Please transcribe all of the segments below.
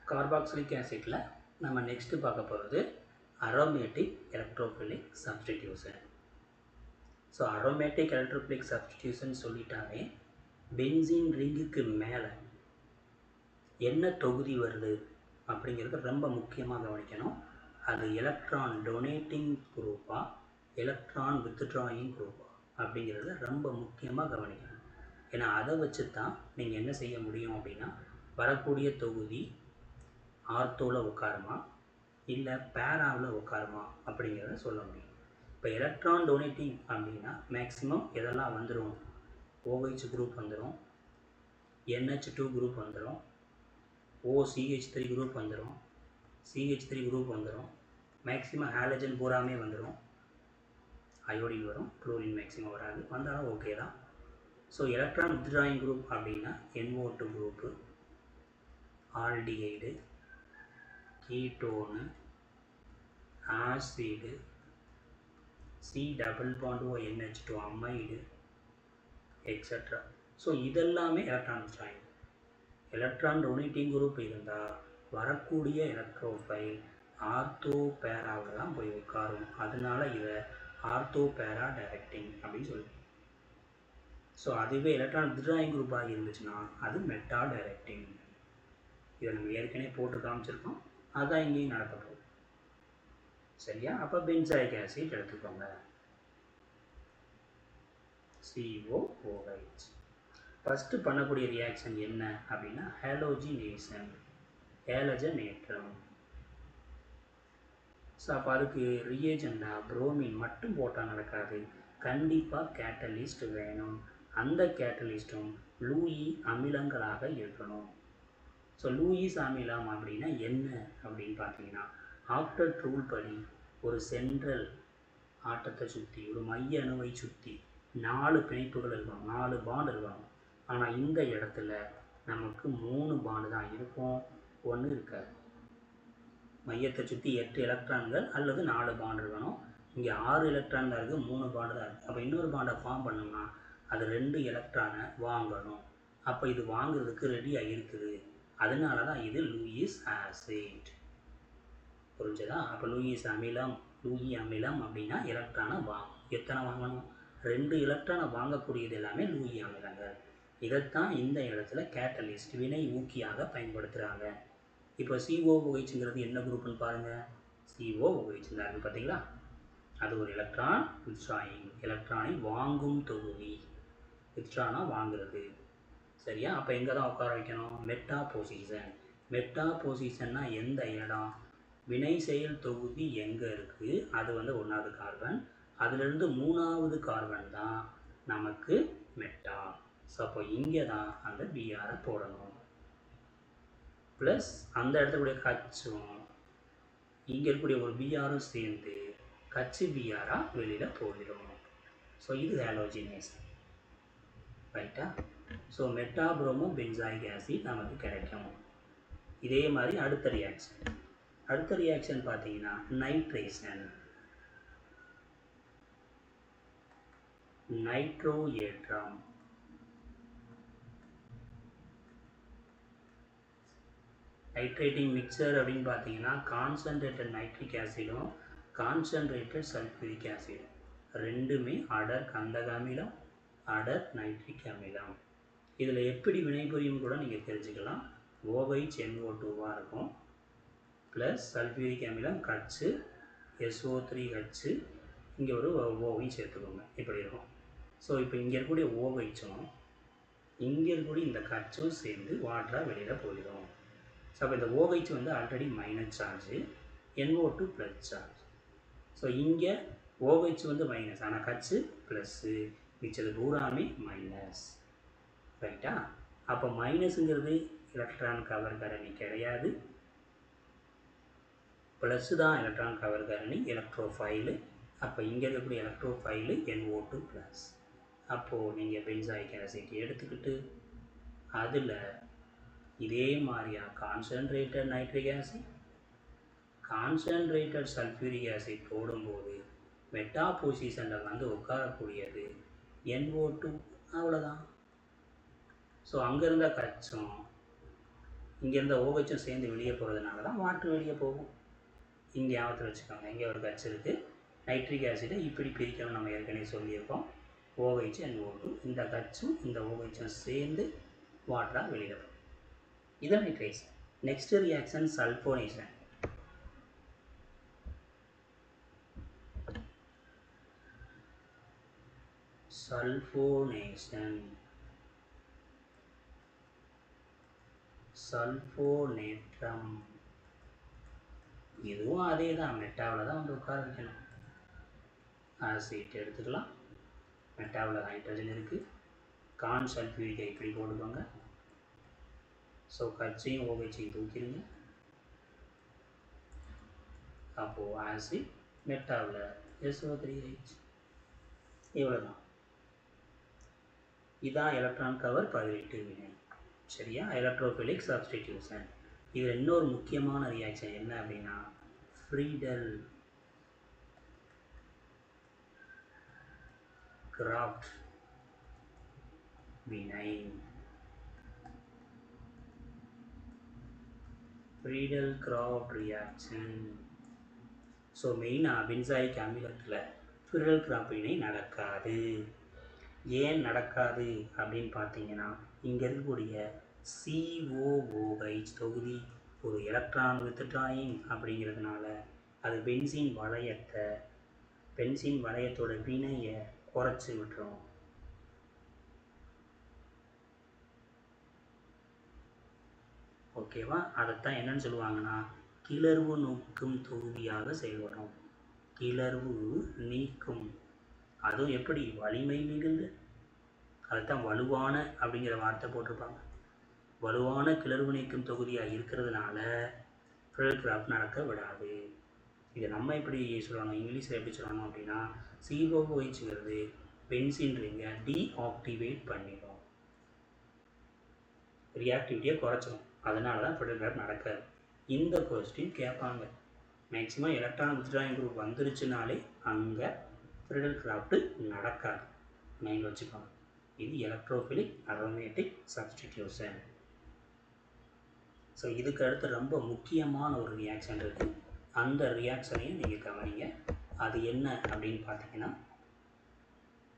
Carboxylic ஆசிட்டில் நம்ம next பார்க்க போகிறது aromatic electrophilic substitution. So aromatic electrophilic substitution சொல்லிட்டாலே பென்சீன் ரிங்குக்கு மேலே என்ன தொகுதி வருது அப்படிங்கிறது ரொம்ப முக்கியமாக கவனிக்கணும். அது எலக்ட்ரான் டொனேட்டிங் குரூப்பா எலக்ட்ரான் வித்ட்ராயிங் குரூப்பா அப்படிங்கிறத ரொம்ப முக்கியமாக கவனிக்கணும். ஏன்னா அதை வச்சு தான் நீங்கள் என்ன செய்ய முடியும் அப்படின்னா வரக்கூடிய தொகுதி ஆர்த்தோவில் உட்காருமா இல்லை பேராவில் உட்காருமா அப்படிங்கிறத சொல்ல முடியும். இப்போ எலக்ட்ரான் டொனேட்டிங் அப்படின்னா மேக்ஸிமம் எதெல்லாம் வந்துடும், OH குரூப் வந்துடும், NH2 குரூப் வந்துடும், OCH3 குரூப் வந்துடும், CH3 குரூப் வந்துடும், மேக்ஸிமம் ஹாலஜன் பூராமே வந்துடும், அயோடின் வரும், குளோரின் மேக்ஸிமம் வராது, வந்தாலும் ஓகே தான். ஸோ எலக்ட்ரான் வித்ட்ராயிங் குரூப் அப்படின்னா NO2 group, aldehyde, ketone, acid, C++ONH2 amide extra. So இதெல்லாமே electron withdrawing. Electron donating group இருந்தால் வரக்கூடிய எலக்ட்ரோஃபைல் ஆர்த்தோ பேராவில் தான் போய் உட்காரும். அதனால இதை ஆர்த்தோ பேரா டைரக்டிங் அப்படின்னு சொல்லுவோம். ஸோ அதுவே எலக்ட்ரான் வித்ட்ராயிங் குரூப்பாக இருந்துச்சுன்னா அது மெட்டா டைரக்டிங். இதை நம்ம ஏற்கனவே போட்டு காமிச்சிருக்கோம், அதான் இங்கேயும் நடக்க போகுது. சரியா? அப்போ பென்சாயிக் ஆசிட் எடுத்துக்கோங்க, COOH. ஃபஸ்ட்டு பண்ணக்கூடிய ரியாக்ஷன் என்ன அப்படின்னா ஹேலோஜினேஷன், ஹேலஜனேற்றம். ஸோ அப்போ அதுக்கு ரியேஜெண்டாக புரோமின் மட்டும் போட்டால் நடக்காது, கண்டிப்பாக கேட்டலிஸ்ட் வேணும். அந்த கேட்டலிஸ்ட்டும் லூயி அமிலங்களாக இருக்கணும். ஸோ லூயிஸ் அமிலம் அப்படின்னா என்ன அப்படின்னு பார்த்தீங்கன்னா ஆக்டட் ரூல் படி ஒரு சென்ட்ரல் ஆட்டத்தை சுற்றி ஒரு மைய அணுவை சுற்றி 4 பிணைப்புகள் இருக்கணும், 4 பாண்ட் இருக்கணும். ஆனால் இந்த இடத்துல நமக்கு 3 பாண்டு தான் இருக்கும், 1 இருக்காது. மையத்தை சுற்றி 8 எலக்ட்ரான்கள் அல்லது 4 பாண்டு இருக்கணும். இங்கே 6 எலக்ட்ரான் தான் இருக்குது, 3 பாண்டு தான் இருக்குது. அப்போ இன்னொரு பாண்டை ஃபார்ம் பண்ணோம்னா அது 2 எலக்ட்ரானை வாங்கணும். அப்போ இது வாங்குறதுக்கு ரெடியாக இருக்குது. அதனால தான் இது லூயிஸ் ஆசிட். புரிஞ்சதா? அப்போ லூயிஸ் அமிலம், லூயி அமிலம் அப்படின்னா எலக்ட்ரானை வாங்கும். எத்தனை வாங்கணும்? 2 எலக்ட்ரானை வாங்கக்கூடியது எல்லாமே லூயி அமிலங்கள். இதைத்தான் இந்த இடத்துல கேட்டலிஸ்ட் வினை ஊக்கியாக பயன்படுத்துகிறாங்க. இப்போ COOHங்கிறது என்ன குரூப்னு பாருங்கள், COOH தான் இருக்குது பார்த்தீங்களா? அது ஒரு எலக்ட்ரான் வித்ட்ராயிங், எலக்ட்ரானை வாங்கும் தொகுதி, வித்ட்ரானா வாங்குறது. சரியா? அப்போ எங்கே தான் உட்கார வைக்கணும்? Meta position. மெட்டா பொசிஷன்னா எந்த இடம், வினை செயல் தொகுதி எங்கே இருக்குது அது 1வது கார்பன், அதுலேருந்து 3வது கார்பன் தான் நமக்கு மெட்டா. ஸோ அப்போ இங்கே தான் அந்த பிஆரை போடணும். ப்ளஸ் அந்த இடத்துக்கூடிய கச்சும் இங்கே இருக்கக்கூடிய ஒரு பிஆரும் சேர்ந்து கச்சு பிஆராக வெளியில் போயிடும். ஸோ இது ஹேலோஜினேஷன். ரைட்டா? ஸோ மெட்டாப்ரோமோ பென்சாயிக் ஆசிட் நமக்கு கிடைக்கும். இதே மாதிரி அடுத்த ரியாக்ஷன் பார்த்தீங்கன்னா நைட்ரேஷன், நைட்ரோ ஏற்றம். நைட்ரேட்டிங் மிக்சர் அப்படின்னு பார்த்தீங்கன்னா கான்சன்ட்ரேட்டட் நைட்ரிக் ஆசிடும் கான்சன்ட்ரேட்டட் சல்ஃபியூரிக் ஆசிடும் ரெண்டுமே அடர் கந்தக அமிலம், அடர் நைட்ரிக் அமிலம். இதில் எப்படி வினைபுரியும் கூட நீங்கள் தெரிஞ்சுக்கலாம். OH NO2வாக இருக்கும், ப்ளஸ் சல்ஃபியூரிக் அமிலம் கச்சு SO3H, இங்கே ஒரு OH சேர்த்துக்கோங்க, இப்படி இருக்கும். ஸோ இப்போ இங்கே இருக்கக்கூடிய OHம் இங்கே இருக்கக்கூடிய இந்த கச்சும் சேர்ந்து வாட்டராக வெளியில் போயிடும். ஸோ அப்போ இந்த OH already minus charge, NO2 plus charge. So இங்கே OH மைனஸ், ஆனால் கச்சு ப்ளஸ்ஸு, மிச்சது பூராமே மைனஸ். ரைட்டா? அப்போ மைனஸுங்கிறது எலக்ட்ரான் கவர் காரணி கிடையாது, ப்ளஸ்ஸு தான் எலக்ட்ரான் கவர் காரணி, எலக்ட்ரோஃபைலு. அப்போ இங்கே இருக்கக்கூடிய எலக்ட்ரோஃபைலு NO2 ப்ளஸ். அப்போது நீங்கள் பென்சாயிக் ஆசிட் எடுத்துக்கிட்டு அதில் இதே மாதிரியா concentrated nitric acid, concentrated sulphuric acid போடும்போது மெட்டா பொசிஷனில் உட்காரக்கூடியது NO2, அவ்வளோதான். ஸோ அங்கே இருந்த கச்சும் இங்கே இருந்த OHம் சேர்ந்து வெளியே போகிறதுனால தான் வாட்டர் வெளியே போகும். இங்கே ஞாபகத்தில் வச்சுக்கோங்க, இங்கே ஒரு கட்ச் இருக்குது. நைட்ரிக் ஆசிடை இப்படி பிரிக்கணும், நம்ம ஏற்கனவே சொல்லியிருக்கோம். OH and O2, இந்த கட்சும் இந்த OHம் சேர்ந்து வாட்டராக வெளியில் போகும். இது நைட்ரேஷன். Next reaction sulphonation. சல்ஃபோனேற்றம். இதுவும் அதே தான், மெட்டாவில் தான் வந்து உட்கார வைக்கணும். ஆசிட் எடுத்துக்கலாம். மெட்டாவில் ஹைட்ரஜன் இருக்குது. கான் சல்ஃபியூரிக் இப்படி போட்டுக்கோங்க. ஸோ கட்சையும் OHையும் தூக்கிடுங்க. அப்போது ஆசிட் மெட்டாவில் SO3H. இவ்வளோதான். இதான் எலக்ட்ரான் கவர் 18 வினை. சரியா? Electrophilic substitution. இது இன்னொரு முக்கியமான ரியாக்ஷன் என்ன அப்படின்னா ஃப்ரீடல் கிராஃப்ட் வினை. Friedel craft reaction. ஸோ மெயினாக பென்சாயிக் அமிலத்தில் ஃப்ரீடல் கிராஃப்ட் வினை நடக்காது. ஏன் நடக்காது அப்படின்னு பார்த்தீங்கன்னா, இங்கே இருக்கக்கூடிய COOH தொகுதி ஒரு எலக்ட்ரான் வித்ட்ராயிங் அப்படிங்கிறதுனால அது பென்சீன் வளையத்தோட வினையை குறைச்சி விட்டுரும். ஓகேவா? அதைத்தான் என்னன்னு சொல்லுவாங்கன்னா கிளர்வு நோக்கும் தொகுதியாக செயல்படும். கிளர்வு நீக்கும். அதுவும் எப்படி? வலிமை மிகுந்த. அதுதான் வலுவான அப்படிங்கிற வார்த்தை போட்டிருப்பாங்க. வலுவான கிளர்வு நீக்கும் தொகுதியாக இருக்கிறதுனால ஃப்ரீடல் கிராஃப்ட் நடக்க விடாது. இதை நம்ம எப்படி சொல்லணும், இங்கிலீஷில் எப்படி சொல்லணும் அப்படின்னா COOHங்கிறது பென்சீன் ரிங்கை டீஆக்டிவேட் பண்ணிடும், ரியாக்டிவிட்டியை குறைச்சிடும். அதனால தான் ஃப்ரீடல் கிராஃப்ட் நடக்காது. இந்த கொஸ்டின் கேட்பாங்க. மேக்ஸிமம் எலக்ட்ரான் வித்ட்ராயிங் குரூப் வந்துருச்சுனாலே அங்கே ஃப்ரீடல் கிராஃப்ட் நடக்காது. மைண்ட் வச்சுக்கோங்க. இது எலக்ட்ரோஃபிலிக் அரோமேட்டிக் சப்ஸ்டிடியூஷன். ஸோ இதுக்கு அடுத்து ரொம்ப முக்கியமான ஒரு ரியாக்ஷன் இருக்குது. அந்த ரியாக்ஷனையும் நீங்கள் கவனிங்க. அது என்ன அப்படின்னு பார்த்தீங்கன்னா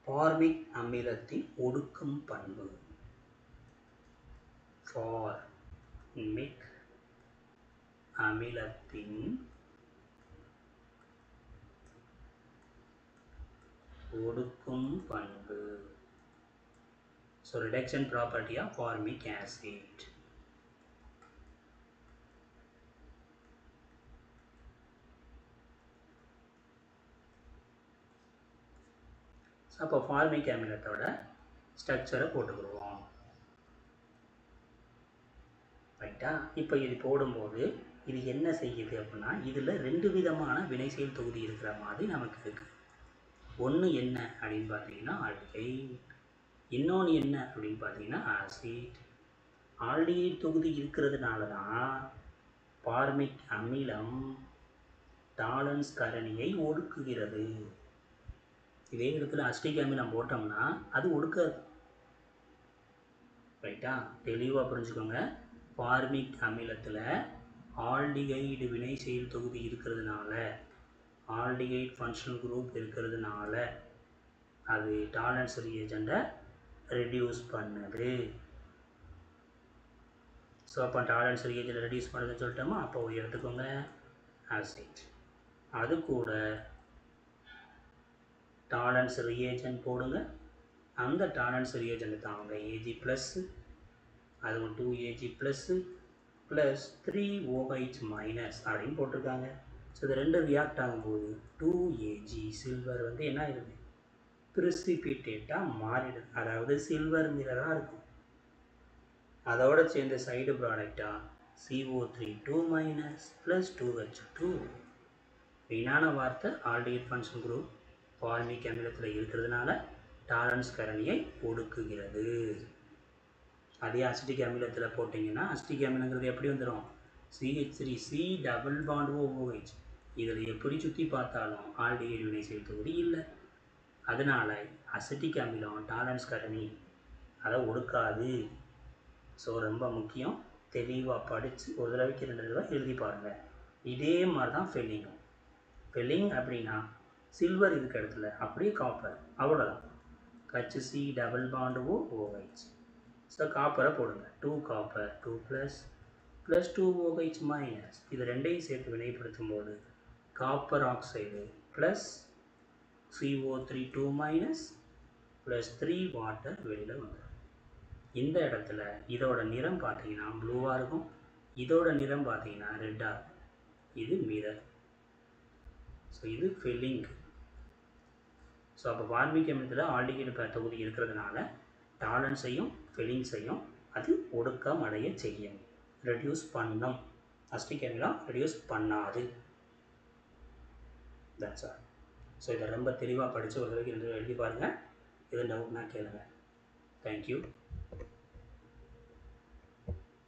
ஃபார்மிக் அமிலத்தின் ஒடுக்கும் பண்பு. ஃபார்மிக் அமிலத்தின் ஒடுக்கும் பண்பு. So reduction property of formic acid. அப்போ ஃபார்மிக் அமிலத்தோட ஸ்ட்ரக்சரை போட்டுக்கிடுவோம். ரைட்டா? இப்போ இது போடும்போது இது என்ன செய்யுது அப்படின்னா இதில் 2 விதமான வினைசெயல் தொகுதி இருக்கிற மாதிரி நமக்கு இருக்குது. ஒன்று என்ன அப்படின்னு பார்த்தீங்கன்னா ஆல்டிகைட், இன்னொன்று என்ன அப்படின்னு பார்த்தீங்கன்னா ஆசிட். ஆல்டிகைட் தொகுதி இருக்கிறதுனால தான் ஃபார்மிக் அமிலம் டாலன்ஸ் காரணியை ஒடுக்குகிறது. இதே இடத்துல அசிட்டிக் அமிலம் போட்டோம்னா அது ஒடுக்காது. ரைட்டா? தெளிவாக புரிஞ்சுக்கோங்க. ஃபார்மிக் அமிலத்தில் ஆல்டிகைடு வினை செயல் தொகுதி இருக்கிறதுனால, ஆல்டிகைட் ஃபங்க்ஷனல் குரூப் இருக்கிறதுனால அது டாலன்ஸ் ரியேஜெண்ட்டை ரெடியூஸ் பண்ணுது. ஸோ அப்போ டாலன்ஸ் ரியேஜெண்ட்டை ரெடியூஸ் பண்ணுதுன்னு சொல்லிட்டோமா, அப்போ எடுத்துக்கோங்க ஆசிட். அது கூட டாலன்ஸ் ரியேஜெண்ட் போடுங்க. அந்த டாலன்ஸ் ரியேஜெண்ட் தான் அவங்க Ag+, அதுவும் 2Ag+, ப்ளஸ் 3OH- அப்படின்னு போட்டிருக்காங்க. ஸோ இது 2 ரியாக்ட் ஆகும்போது 2Ag சில்வர் வந்து என்ன ஆகிடுது, ப்ரிசிபிட்டேட்டாக மாறிடுது. அதாவது சில்வர் மிரராக இருக்கும். அதோட சேர்ந்த சைடு ப்ராடக்டாக CO3 ப்ளஸ் 2H2. வீணான வார்த்தை. ஆல்டிகைட் ஃபங்க்ஷன் குரூப் ஃபார்மிக் அமிலத்தில் இருக்கிறதுனால டாலன்ஸ் காரணியை ஒடுக்குகிறது. அதே அசிட்டிக் அமிலத்தில் போட்டிங்கன்னா அசிட்டிக் அமிலங்கிறது எப்படி வந்துடும், CH3C டபுள் பாண்ட் OH. இதில் எப்படி சுற்றி பார்த்தாலும் ஆல்டிகைடு வினை செயல் தொகுதி இல்லை. அதனால் அசிட்டிக் அமிலம் டாலன்ஸ் காரணி அதை ஒடுக்காது. ஸோ ரொம்ப முக்கியம். தெளிவாக படித்து ஒரு தடவைக்கு 2 தடவை எழுதி பாருங்கள். இதே மாதிரி தான் ஃபெல்லிங்கும். ஃபெல்லிங் அப்படின்னா சில்வர் இருக்க இடத்துல அப்படியே காப்பர், அவ்வளோதான். HC double bond OH. So காப்பரை போடுங்க. 2 காப்பர் 2 ப்ளஸ் 2 OH மைனஸ். இது ரெண்டையும் சேர்த்து வினைப்படுத்தும் போது copper oxide plus CO3 2 minus plus 3 water வெளியில் வந்துடும். இந்த இடத்துல இதோட நிறம் பார்த்தீங்கன்னா ப்ளூவாக இருக்கும், இதோட நிறம் பார்த்தீங்கன்னா ரெட்டாக இருக்கும். இது மிரர். ஸோ இது ஃபில்லிங். ஸோ அப்போ பார்பிக் அமிலத்தில் ஆல்டிகைடு தொகுதி இருக்கிறதுனால டாலன்ஸையும் ஃபில்லிங்ஸையும் அது ஒடுக்கம் அடைய செய்யும், ரெடியூஸ் பண்ணும். அஸ்டிக் அமிலம் ரெடியூஸ் பண்ணாது. That's all. ஸோ இதை ரொம்ப தெளிவாக படித்து ஒரு தடவைக்கு 2 எழுதி பாருங்கள். எது டவுட்னா கேளுங்கள். தேங்க்யூ.